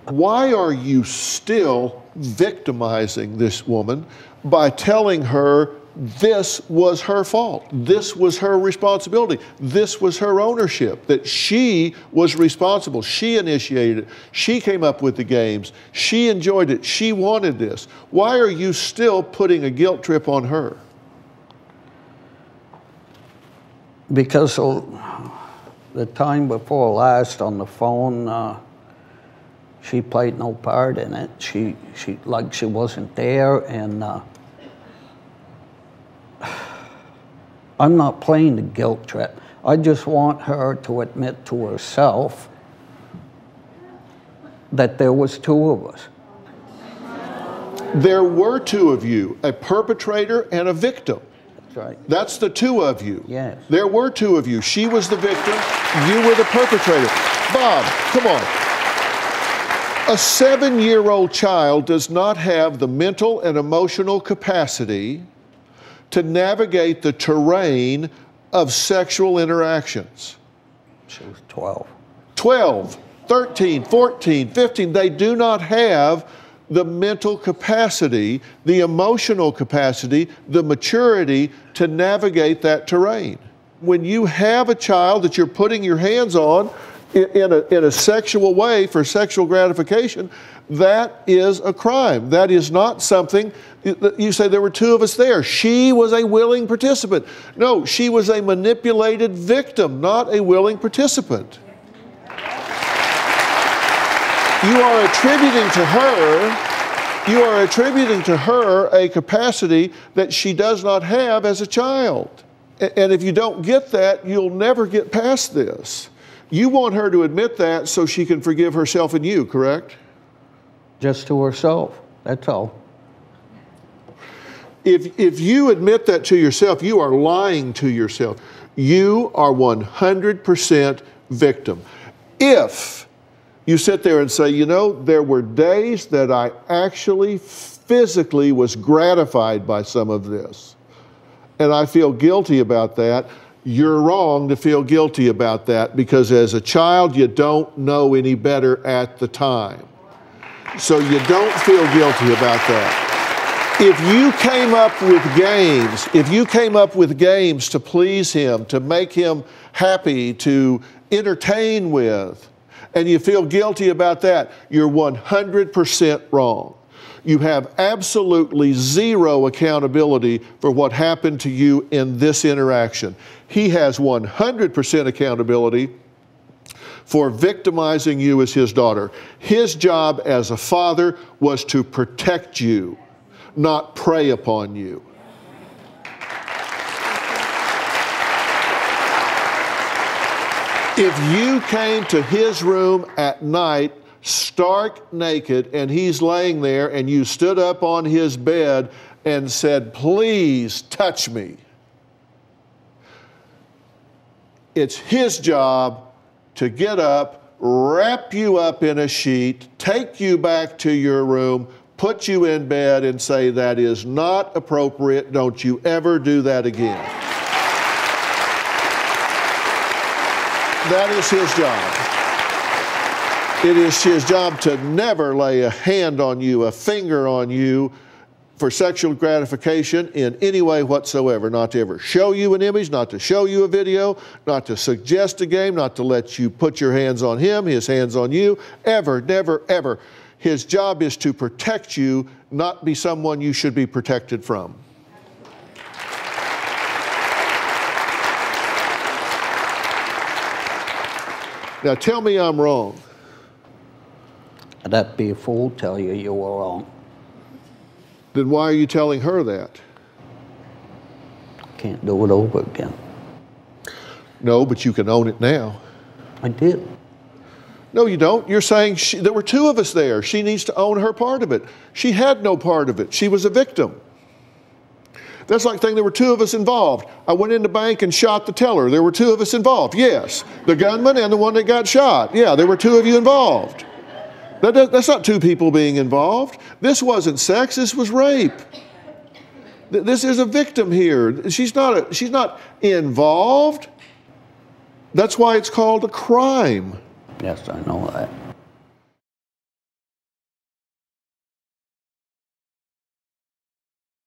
Why are you still victimizing this woman by telling her this was her fault, this was her responsibility, this was her ownership, that she was responsible, she initiated it, she came up with the games, she enjoyed it, she wanted this? Why are you still putting a guilt trip on her? Because the time before last on the phone, she played no part in it. She like she wasn't there, and I'm not playing the guilt trip. I just want her to admit to herself that there was two of us. There were two of you, a perpetrator and a victim. That's right. That's the two of you. Yes. There were two of you. She was the victim, you were the perpetrator. Bob, come on. A 7-year-old child does not have the mental and emotional capacity to navigate the terrain of sexual interactions. She was 12. 12, 13, 14, 15, they do not have the mental capacity, the emotional capacity, the maturity to navigate that terrain. When you have a child that you're putting your hands on in a sexual way for sexual gratification, that is a crime. That is not something, you say there were two of us there. She was a willing participant. No, she was a manipulated victim, not a willing participant. You are attributing to her a capacity that she does not have as a child. And if you don't get that, you'll never get past this. You want her to admit that so she can forgive herself and you, correct? Just to herself, that's all. If you admit that to yourself, you are lying to yourself. You are 100% victim. If you sit there and say, you know, there were days that I actually physically was gratified by some of this, and I feel guilty about that, you're wrong to feel guilty about that, because as a child, you don't know any better at the time. So you don't feel guilty about that. If you came up with games to please him, to make him happy, to entertain with, and you feel guilty about that, you're 100% wrong. You have absolutely zero accountability for what happened to you in this interaction. He has 100% accountability for victimizing you as his daughter. His job as a father was to protect you, not prey upon you. If you came to his room at night stark naked and he's laying there and you stood up on his bed and said, please touch me, it's his job to get up, wrap you up in a sheet, take you back to your room, put you in bed and say, that is not appropriate, don't you ever do that again. That is his job. It is his job to never lay a hand on you, a finger on you for sexual gratification in any way whatsoever. Not to ever show you an image, not to show you a video, not to suggest a game, not to let you put your hands on him, his hands on you, ever, never, ever. His job is to protect you, not be someone you should be protected from. Now tell me I'm wrong. I'd be a fool to tell you you were wrong. Then why are you telling her that? Can't do it over again. No, but you can own it now. I did. No, you don't. You're saying there were two of us there. She needs to own her part of it. She had no part of it. She was a victim. That's like saying there were two of us involved. I went in the bank and shot the teller. There were two of us involved. Yes. The gunman and the one that got shot. Yeah, there were two of you involved. That's not two people being involved. This wasn't sex. This was rape. This is a victim here. She's not involved. That's why it's called a crime. Yes, I know that.